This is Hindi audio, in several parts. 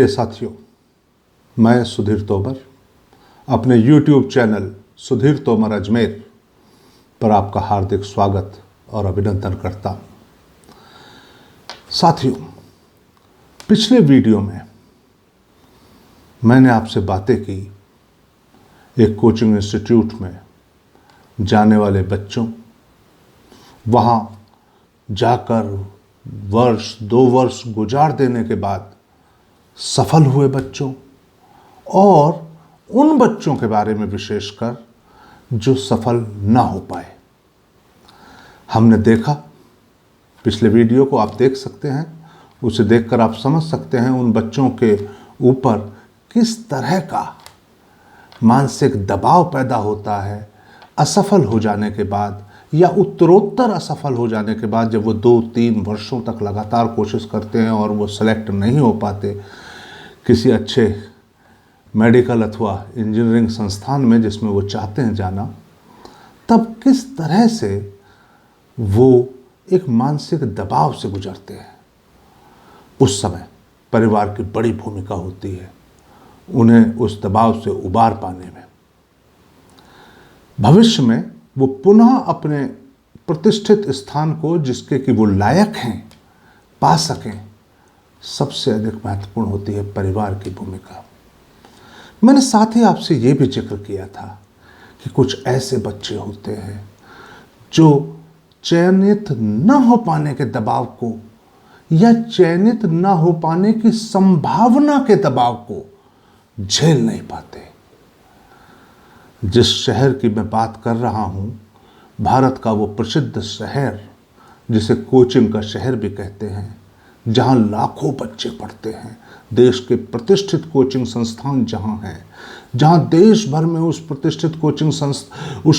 साथियों, मैं सुधीर तोमर अपने YouTube चैनल सुधीर तोमर अजमेर पर आपका हार्दिक स्वागत और अभिनंदन करता हूं। साथियों, पिछले वीडियो में मैंने आपसे बातें की एक कोचिंग इंस्टीट्यूट में जाने वाले बच्चों, वहाँ जाकर वर्ष 2 वर्ष गुजार देने के बाद सफल हुए बच्चों और उन बच्चों के बारे में विशेषकर जो सफल ना हो पाए। हमने देखा, पिछले वीडियो को आप देख सकते हैं, उसे देखकर आप समझ सकते हैं उन बच्चों के ऊपर किस तरह का मानसिक दबाव पैदा होता है असफल हो जाने के बाद या उत्तरोत्तर असफल हो जाने के बाद। जब वो 2-3 वर्षों तक लगातार कोशिश करते हैं और वो सेलेक्ट नहीं हो पाते किसी अच्छे मेडिकल अथवा इंजीनियरिंग संस्थान में जिसमें वो चाहते हैं जाना, तब किस तरह से वो एक मानसिक दबाव से गुजरते हैं। उस समय परिवार की बड़ी भूमिका होती है उन्हें उस दबाव से उबार पाने में। भविष्य में वो पुनः अपने प्रतिष्ठित स्थान को, जिसके कि वो लायक हैं, पा सकें। सबसे अधिक महत्वपूर्ण होती है परिवार की भूमिका। मैंने साथ ही आपसे ये भी जिक्र किया था कि कुछ ऐसे बच्चे होते हैं जो चयनित न हो पाने के दबाव को या चयनित न हो पाने की संभावना के दबाव को झेल नहीं पाते। जिस शहर की मैं बात कर रहा हूं, भारत का वो प्रसिद्ध शहर जिसे कोचिंग का शहर भी कहते हैं, जहां लाखों बच्चे पढ़ते हैं, देश के प्रतिष्ठित कोचिंग संस्थान जहां हैं, जहां देश भर में उस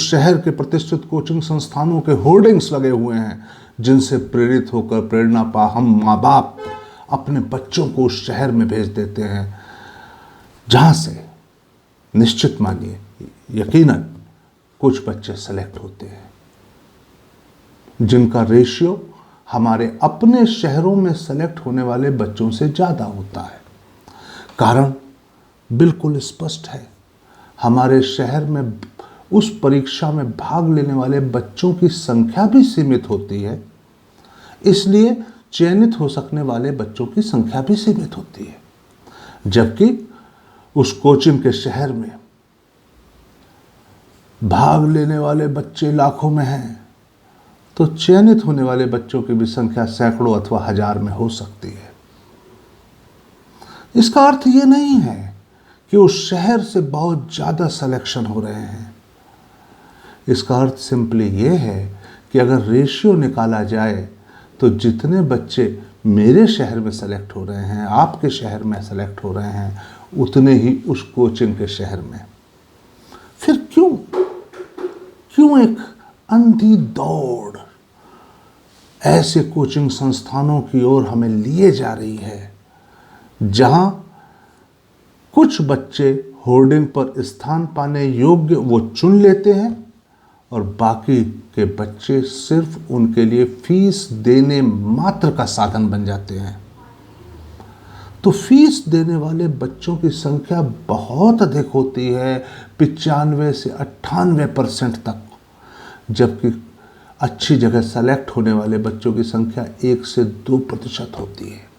शहर के प्रतिष्ठित कोचिंग संस्थानों के होर्डिंग्स लगे हुए हैं, जिनसे प्रेरित होकर प्रेरणा पा हम माँ बाप अपने बच्चों को उस शहर में भेज देते हैं, जहां से निश्चित मानिए यकीनन कुछ बच्चे सेलेक्ट होते हैं जिनका रेशियो हमारे अपने शहरों में सेलेक्ट होने वाले बच्चों से ज़्यादा होता है। कारण बिल्कुल स्पष्ट है, हमारे शहर में उस परीक्षा में भाग लेने वाले बच्चों की संख्या भी सीमित होती है, इसलिए चयनित हो सकने वाले बच्चों की संख्या भी सीमित होती है। जबकि उस कोचिंग के शहर में भाग लेने वाले बच्चे लाखों में हैं, तो चयनित होने वाले बच्चों की भी संख्या सैकड़ों अथवा हजार में हो सकती है। इसका अर्थ ये नहीं है कि उस शहर से बहुत ज़्यादा सिलेक्शन हो रहे हैं। इसका अर्थ सिंपली ये है कि अगर रेशियो निकाला जाए तो जितने बच्चे मेरे शहर में सेलेक्ट हो रहे हैं, आपके शहर में सेलेक्ट हो रहे हैं, उतने ही उस कोचिंग के शहर में। फिर क्यों एक अंधी दौड़ ऐसे कोचिंग संस्थानों की ओर हमें लिए जा रही है जहां कुछ बच्चे होर्डिंग पर स्थान पाने योग्य वो चुन लेते हैं और बाकी के बच्चे सिर्फ उनके लिए फीस देने मात्र का साधन बन जाते हैं। तो फीस देने वाले बच्चों की संख्या बहुत अधिक होती है, 95 से 98% तक, जबकि अच्छी जगह सेलेक्ट होने वाले बच्चों की संख्या 1 से 2% होती है।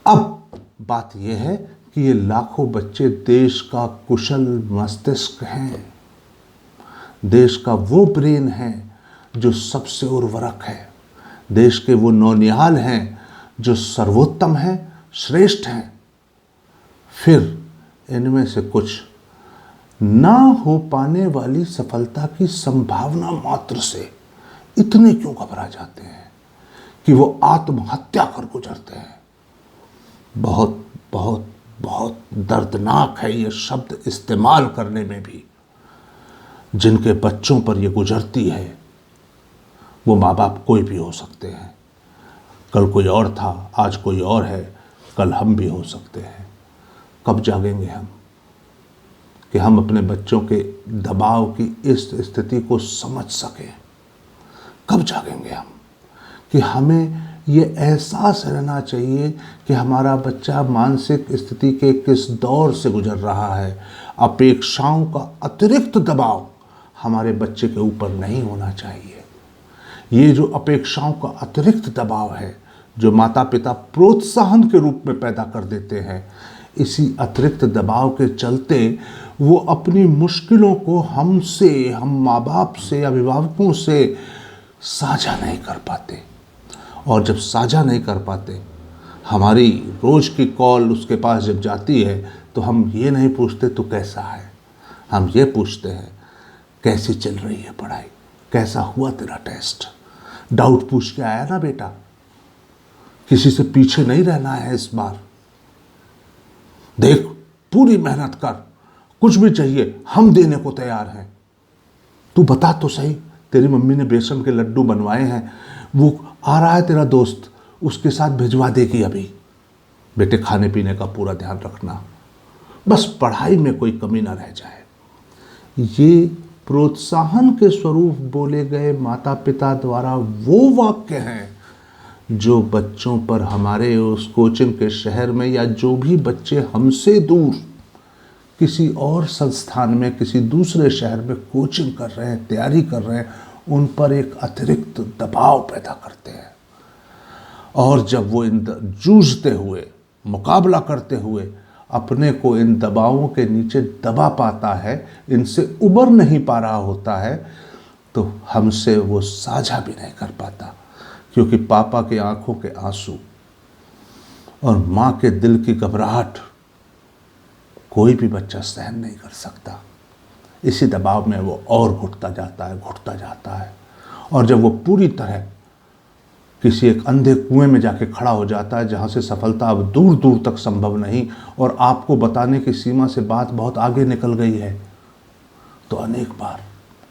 अब बात यह है कि ये लाखों बच्चे देश का कुशल मस्तिष्क हैं, देश का वो ब्रेन है जो सबसे उर्वरक है, देश के वो नौनिहाल हैं जो सर्वोत्तम हैं, श्रेष्ठ हैं। फिर इनमें से कुछ ना हो पाने वाली सफलता की संभावना मात्र से इतने क्यों घबरा जाते हैं कि वो आत्महत्या कर गुजरते हैं। बहुत बहुत बहुत दर्दनाक है ये शब्द इस्तेमाल करने में भी। जिनके बच्चों पर ये गुजरती है वो माँ बाप कोई भी हो सकते हैं। कल कोई और था, आज कोई और है, कल हम भी हो सकते हैं। कब जागेंगे हम कि हम अपने बच्चों के दबाव की इस स्थिति को समझ सकें? कब जागेंगे हम कि हमें ये एहसास रहना चाहिए कि हमारा बच्चा मानसिक स्थिति के किस दौर से गुजर रहा है। अपेक्षाओं का अतिरिक्त दबाव हमारे बच्चे के ऊपर नहीं होना चाहिए। ये जो अपेक्षाओं का अतिरिक्त दबाव है, जो माता पिता प्रोत्साहन के रूप में पैदा कर देते हैं, इसी अतिरिक्त दबाव के चलते वो अपनी मुश्किलों को हमसे, हम माँ बाप से, अभिभावकों से साझा नहीं कर पाते। और जब साझा नहीं कर पाते, हमारी रोज़ की कॉल उसके पास जब जाती है तो हम ये नहीं पूछते तो कैसा है, हम ये पूछते हैं कैसी चल रही है पढ़ाई, कैसा हुआ तेरा टेस्ट, डाउट पूछ के आया ना बेटा, किसी से पीछे नहीं रहना है इस बार, देख पूरी मेहनत कर, कुछ भी चाहिए हम देने को तैयार हैं, तू बता तो सही, तेरी मम्मी ने बेसन के लड्डू बनवाए हैं, वो आ रहा है तेरा दोस्त, उसके साथ भिजवा देगी अभी। बेटे खाने पीने का पूरा ध्यान रखना, बस पढ़ाई में कोई कमी ना रह जाए। ये प्रोत्साहन के स्वरूप बोले गए माता पिता द्वारा वो वाक्य हैं जो बच्चों पर हमारे उस कोचिंग के शहर में, या जो भी बच्चे हमसे दूर किसी और संस्थान में, किसी दूसरे शहर में कोचिंग कर रहे हैं, तैयारी कर रहे हैं, उन पर एक अतिरिक्त दबाव पैदा करते हैं। और जब वो इन जूझते हुए, मुकाबला करते हुए अपने को इन दबावों के नीचे दबा पाता है, इनसे उबर नहीं पा रहा होता है, तो हमसे वो साझा भी नहीं कर पाता, क्योंकि पापा की आंखों के आंसू और माँ के दिल की घबराहट कोई भी बच्चा सहन नहीं कर सकता। इसी दबाव में वो और घुटता जाता है। और जब वो पूरी तरह किसी एक अंधे कुएं में जाके खड़ा हो जाता है, जहाँ से सफलता अब दूर दूर तक संभव नहीं, और आपको बताने की सीमा से बात बहुत आगे निकल गई है, तो अनेक बार,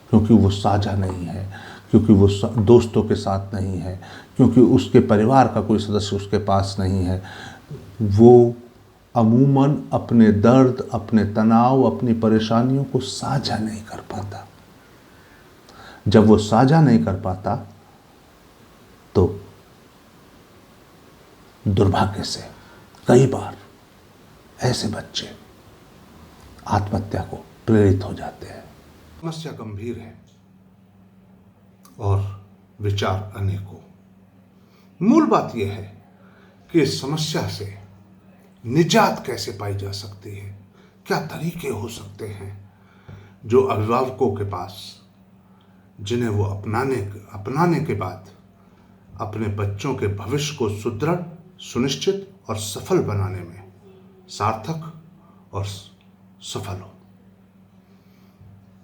क्योंकि वो साझा नहीं है, क्योंकि वो दोस्तों के साथ नहीं है, क्योंकि उसके परिवार का कोई सदस्य उसके पास नहीं है, वो अमूमन अपने दर्द, अपने तनाव, अपनी परेशानियों को साझा नहीं कर पाता। जब वो साझा नहीं कर पाता तो दुर्भाग्य से कई बार ऐसे बच्चे आत्महत्या को प्रेरित हो जाते हैं। समस्या गंभीर है और विचार अनेकों। मूल बात यह है कि इस समस्या से निजात कैसे पाई जा सकती है, क्या तरीके हो सकते हैं जो अभिभावकों के पास, जिन्हें वो अपनाने के बाद अपने बच्चों के भविष्य को सुदृढ़, सुनिश्चित और सफल बनाने में सार्थक और सफल हो।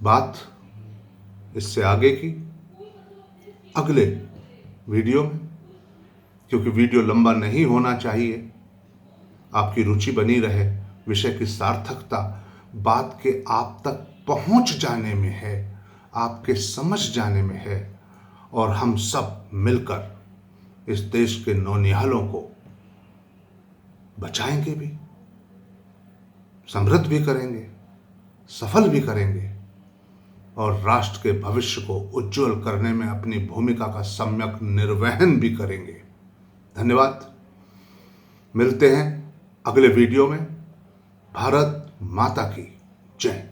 बात इससे आगे की अगले वीडियो में, क्योंकि वीडियो लंबा नहीं होना चाहिए, आपकी रुचि बनी रहे, विषय की सार्थकता बात के आप तक पहुंच जाने में है, आपके समझ जाने में है, और हम सब मिलकर इस देश के नौनिहालों को बचाएंगे भी, समृद्ध भी करेंगे, सफल भी करेंगे, और राष्ट्र के भविष्य को उज्जवल करने में अपनी भूमिका का सम्यक निर्वहन भी करेंगे। धन्यवाद। मिलते हैं अगले वीडियो में। भारत माता की जय।